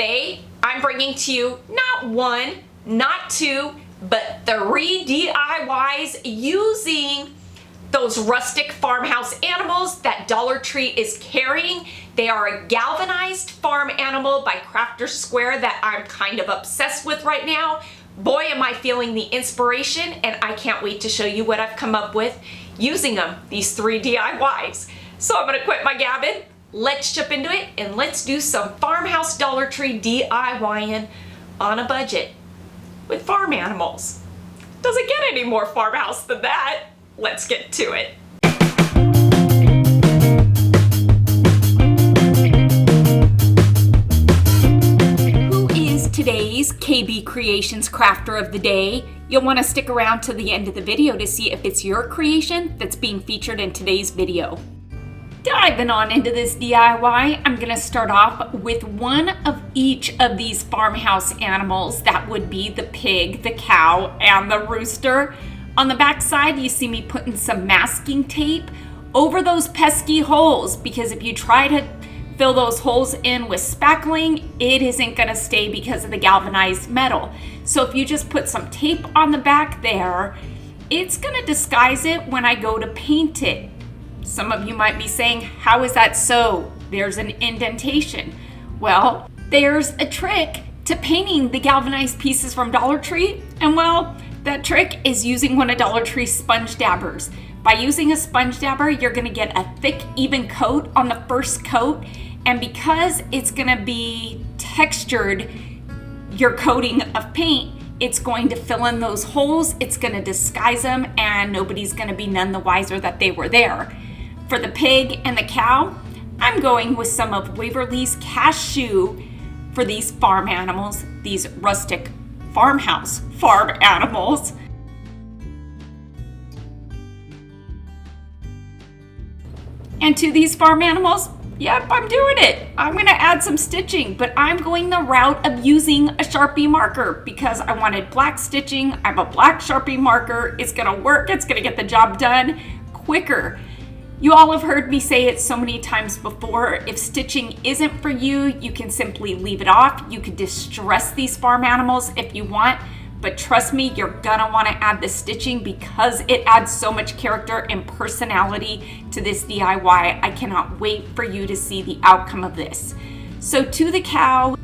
Today, I'm bringing to you not one, not two, but 3 DIYs using those rustic farmhouse animals that Dollar Tree is carrying. They are a galvanized farm animal by Crafter's Square that I'm kind of obsessed with right now. Boy, am I feeling the inspiration, and I can't wait to show you what I've come up with using them, these 3 DIYs. So I'm gonna quit my gabbing. Let's jump into it and let's do some farmhouse Dollar Tree DIYing on a budget with farm animals. Doesn't get any more farmhouse than that. Let's get to it. Who is today's KB Creations Crafter of the Day? You'll want to stick around to the end of the video to see if it's your creation that's being featured in today's video. Diving on into this DIY, I'm going to start off with one of each of these farmhouse animals. That would be the pig, the cow, and the rooster. On the back side, you see me putting some masking tape over those pesky holes, because if you try to fill those holes in with spackling, it isn't going to stay because of the galvanized metal. So if you just put some tape on the back there, it's going to disguise it when I go to paint it. Some of you might be saying, how is that so? There's an indentation. Well, there's a trick to painting the galvanized pieces from Dollar Tree, and well, that trick is using one of Dollar Tree's sponge dabbers. By using a sponge dabber, you're gonna get a thick, even coat on the first coat, and because it's gonna be textured, your coating of paint, it's going to fill in those holes, it's gonna disguise them, and nobody's gonna be none the wiser that they were there. For the pig and the cow, I'm going with some of Waverly's cashew for these farm animals, these rustic farmhouse farm animals. And to these farm animals, yep, I'm doing it. I'm gonna add some stitching, but I'm going the route of using a Sharpie marker because I wanted black stitching. I have a black Sharpie marker. It's gonna work, it's gonna get the job done quicker. You all have heard me say it so many times before. If stitching isn't for you, you can simply leave it off. You could distress these farm animals if you want, but trust me, you're gonna wanna add the stitching because it adds so much character and personality to this DIY. I cannot wait for you to see the outcome of this. So to the cow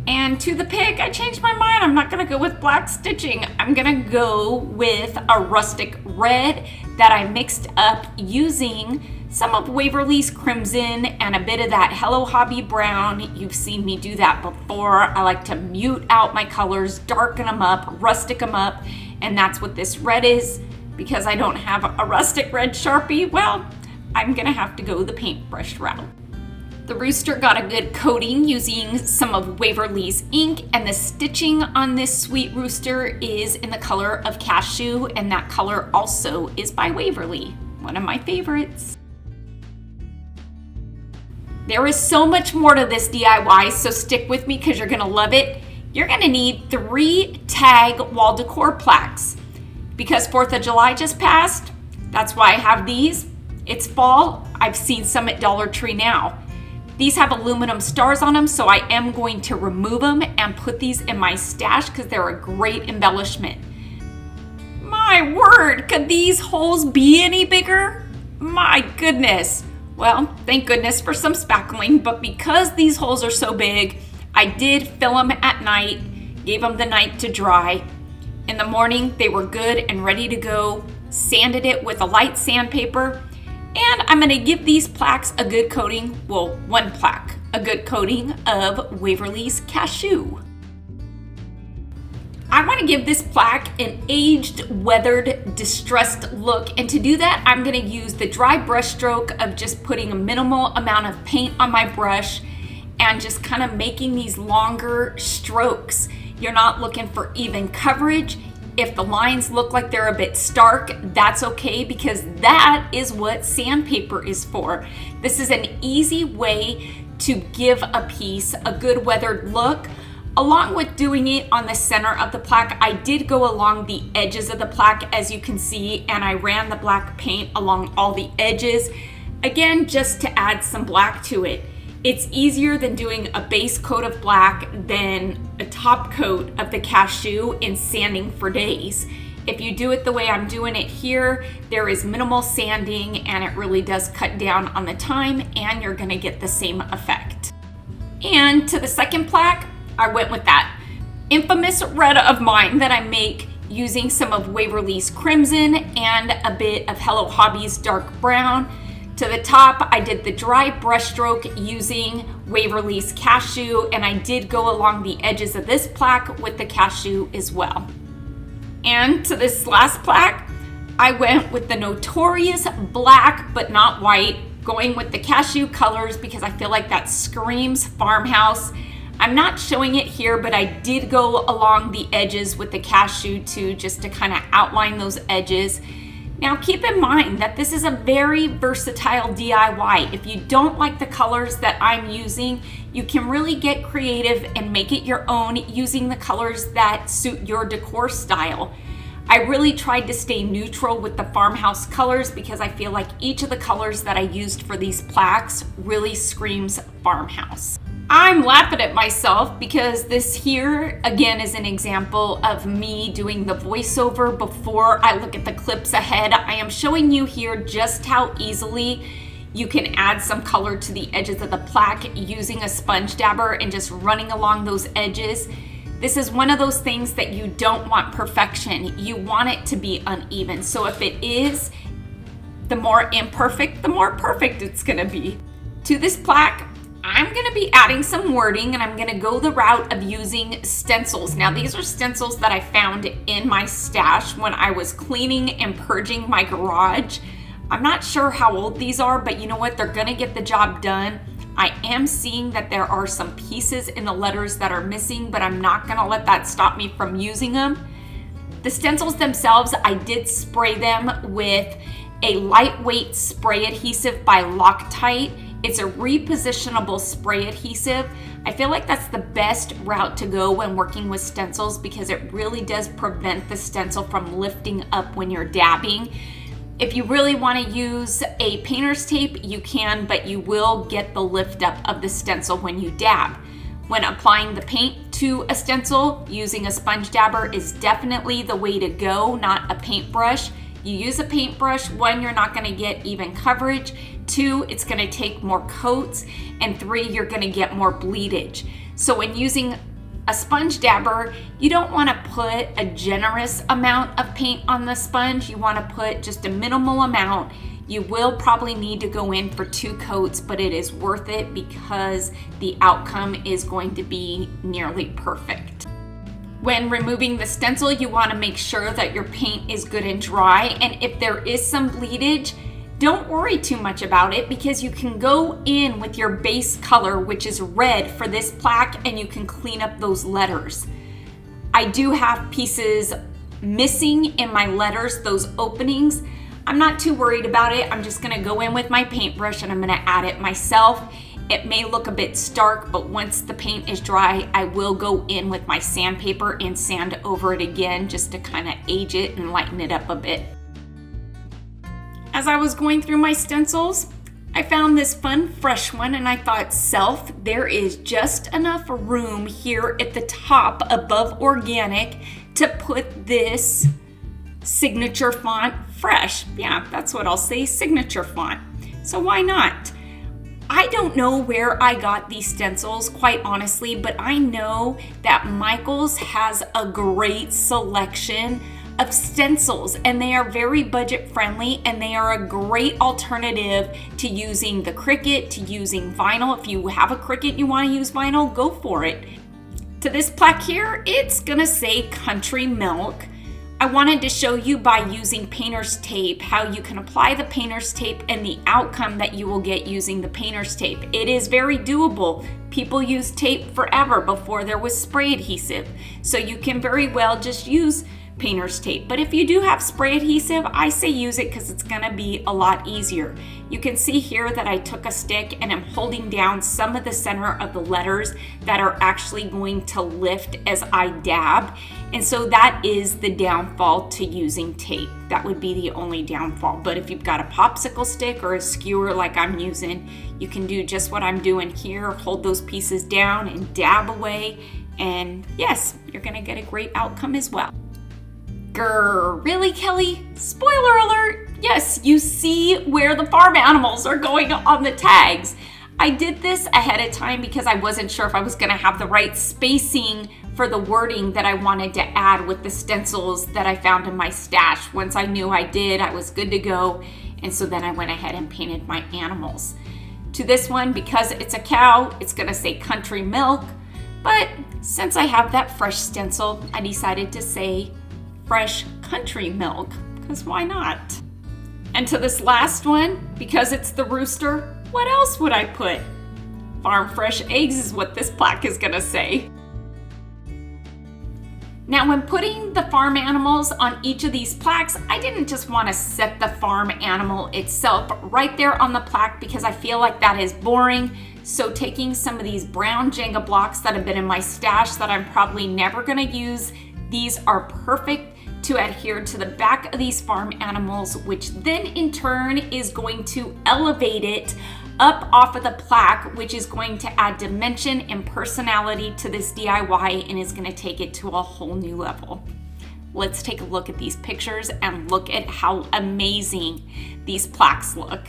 and to the pig, I changed my mind. I'm not gonna go with black stitching. I'm gonna go with a rustic red that I mixed up using some of Waverly's crimson and a bit of that Hello Hobby brown. You've seen me do that before. I like to mute out my colors, darken them up, rustic them up, and that's what this red is. Because I don't have a rustic red Sharpie, well, I'm gonna have to go the paintbrush route. The rooster got a good coating using some of Waverly's ink, and the stitching on this sweet rooster is in the color of cashew, and that color also is by Waverly, one of my favorites. There is so much more to this DIY, so stick with me because you're gonna love it. You're gonna need 3 tag wall decor plaques. Because 4th of July just passed, that's why I have these. It's fall, I've seen some at Dollar Tree now. These have aluminum stars on them, so I am going to remove them and put these in my stash because they're a great embellishment. My word, could these holes be any bigger? My goodness. Well, thank goodness for some spackling, but because these holes are so big, I did fill them at night, gave them the night to dry. In the morning, they were good and ready to go, sanded it with a light sandpaper, and I'm gonna give these plaques a good coating, well, one plaque, a good coating of Waverly's cashew. I wanna give this plaque an aged, weathered, distressed look, and to do that, I'm gonna use the dry brush stroke of just putting a minimal amount of paint on my brush and just kind of making these longer strokes. You're not looking for even coverage. If the lines look like they're a bit stark, that's okay because that is what sandpaper is for. This is an easy way to give a piece a good weathered look. Along with doing it on the center of the plaque, I did go along the edges of the plaque, as you can see, and I ran the black paint along all the edges. Again, just to add some black to it. It's easier than doing a base coat of black than a top coat of the cashew and sanding for days. If you do it the way I'm doing it here, there is minimal sanding and it really does cut down on the time and you're gonna get the same effect. And to the second plaque, I went with that infamous red of mine that I make using some of Waverly's Crimson and a bit of Hello Hobby's dark brown. To the top, I did the dry brushstroke using Waverly's Cashew, and I did go along the edges of this plaque with the cashew as well. And to this last plaque, I went with the notorious black but not white, going with the cashew colors because I feel like that screams farmhouse. I'm not showing it here, but I did go along the edges with the cashew too, just to kind of outline those edges. Now keep in mind that this is a very versatile DIY. If you don't like the colors that I'm using, you can really get creative and make it your own using the colors that suit your decor style. I really tried to stay neutral with the farmhouse colors because I feel like each of the colors that I used for these plaques really screams farmhouse. I'm laughing at myself because this here, again, is an example of me doing the voiceover before I look at the clips ahead. I am showing you here just how easily you can add some color to the edges of the plaque using a sponge dabber and just running along those edges. This is one of those things that you don't want perfection. You want it to be uneven. So if it is, the more imperfect, the more perfect it's gonna be. To this plaque, I'm gonna be adding some wording and I'm gonna go the route of using stencils. Now these are stencils that I found in my stash when I was cleaning and purging my garage. I'm not sure how old these are, but you know what? They're gonna get the job done. I am seeing that there are some pieces in the letters that are missing, but I'm not gonna let that stop me from using them. The stencils themselves, I did spray them with a lightweight spray adhesive by Loctite. It's a repositionable spray adhesive. I feel like that's the best route to go when working with stencils because it really does prevent the stencil from lifting up when you're dabbing. If you really want to use a painter's tape, you can, but you will get the lift up of the stencil when you dab. When applying the paint to a stencil, using a sponge dabber is definitely the way to go, not a paintbrush. You use a paintbrush, one, you're not gonna get even coverage, two, it's gonna take more coats, and three, you're gonna get more bleedage. So when using a sponge dabber, you don't wanna put a generous amount of paint on the sponge, you wanna put just a minimal amount. You will probably need to go in for 2 coats, but it is worth it because the outcome is going to be nearly perfect. When removing the stencil, you want to make sure that your paint is good and dry, and if there is some bleedage, don't worry too much about it because you can go in with your base color, which is red for this plaque, and you can clean up those letters. I do have pieces missing in my letters, those openings. I'm not too worried about it. I'm just gonna go in with my paintbrush and I'm gonna add it myself. It may look a bit stark, but once the paint is dry, I will go in with my sandpaper and sand over it again just to kind of age it and lighten it up a bit. As I was going through my stencils, I found this fun fresh one and I thought, self, there is just enough room here at the top above organic to put this signature font fresh. Yeah, that's what I'll say, signature font. So why not? I don't know where I got these stencils, quite honestly, but I know that Michaels has a great selection of stencils and they are very budget friendly and they are a great alternative to using the Cricut, to using vinyl. If you have a Cricut, you want to use vinyl, go for it. To this plaque here, it's gonna say Country Milk. I wanted to show you by using painter's tape how you can apply the painter's tape and the outcome that you will get using the painter's tape. It is very doable. People used tape forever before there was spray adhesive. So you can very well just use painter's tape. But if you do have spray adhesive, I say use it because it's gonna be a lot easier. You can see here that I took a stick and I'm holding down some of the center of the letters that are actually going to lift as I dab. And so that is the downfall to using tape. That would be the only downfall. But if you've got a popsicle stick or a skewer like I'm using, you can do just what I'm doing here. Hold those pieces down and dab away. And yes, you're gonna get a great outcome as well. Grr, really, Kelly? Spoiler alert! Yes, you see where the farm animals are going on the tags. I did this ahead of time because I wasn't sure if I was gonna have the right spacing for the wording that I wanted to add with the stencils that I found in my stash. Once I knew I did, I was good to go. And so then I went ahead and painted my animals. To this one, because it's a cow, it's gonna say country milk. But since I have that fresh stencil, I decided to say fresh country milk, because why not? And to this last one, because it's the rooster, what else would I put? Farm fresh eggs is what this plaque is gonna say. Now, when putting the farm animals on each of these plaques, I didn't just want to set the farm animal itself right there on the plaque because I feel like that is boring. So taking some of these brown Jenga blocks that have been in my stash that I'm probably never going to use, these are perfect to adhere to the back of these farm animals, which then in turn is going to elevate it up off of the plaque, which is going to add dimension and personality to this DIY and is going to take it to a whole new level. Let's take a look at these pictures and look at how amazing these plaques look.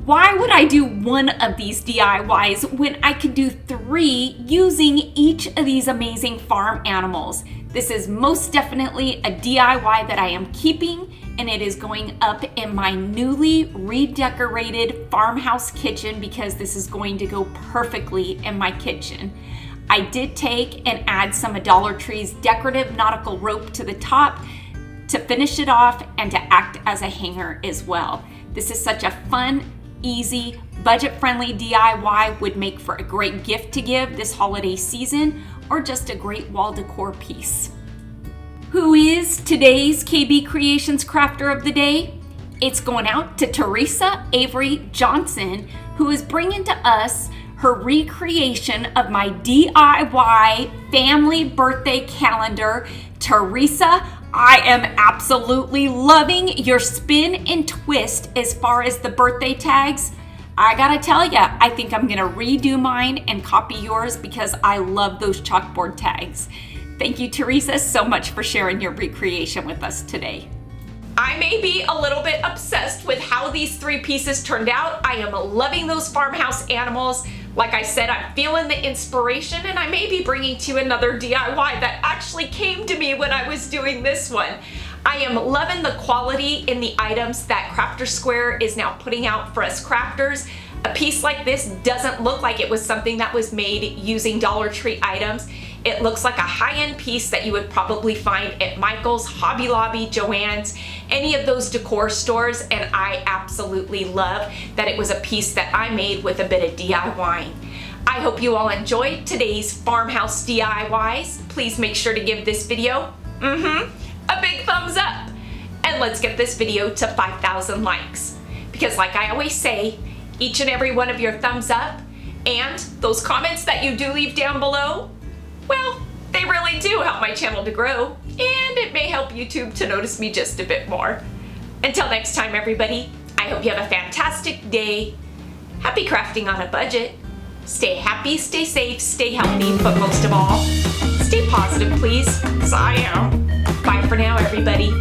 Why would I do one of these DIYs when I could do 3 using each of these amazing farm animals? This is most definitely a DIY that I am keeping, and it is going up in my newly redecorated farmhouse kitchen because this is going to go perfectly in my kitchen. I did take and add some of Dollar Tree's decorative nautical rope to the top to finish it off and to act as a hanger as well. This is such a fun, easy, budget-friendly DIY, would make for a great gift to give this holiday season or just a great wall decor piece. Who is today's KB Creations Crafter of the Day? It's going out to Teresa Avery Johnson, who is bringing to us her recreation of my DIY family birthday calendar. Teresa, I am absolutely loving your spin and twist as far as the birthday tags. I gotta tell ya, I think I'm gonna redo mine and copy yours because I love those chalkboard tags. Thank you, Teresa, so much for sharing your recreation with us today. I may be a little bit obsessed with how these 3 pieces turned out. I am loving those farmhouse animals. Like I said, I'm feeling the inspiration, and I may be bringing to you another DIY that actually came to me when I was doing this one. I am loving the quality in the items that Crafter Square is now putting out for us crafters. A piece like this doesn't look like it was something that was made using Dollar Tree items. It looks like a high-end piece that you would probably find at Michael's, Hobby Lobby, Joann's, any of those decor stores, and I absolutely love that it was a piece that I made with a bit of DIYing. I hope you all enjoyed today's farmhouse DIYs. Please make sure to give this video a big thumbs up. And let's get this video to 5,000 likes. Because like I always say, each and every one of your thumbs up and those comments that you do leave down below, well, they really do help my channel to grow, and it may help YouTube to notice me just a bit more. Until next time, everybody, I hope you have a fantastic day. Happy crafting on a budget. Stay happy, stay safe, stay healthy, but most of all, stay positive, please, because I am. Bye for now, everybody.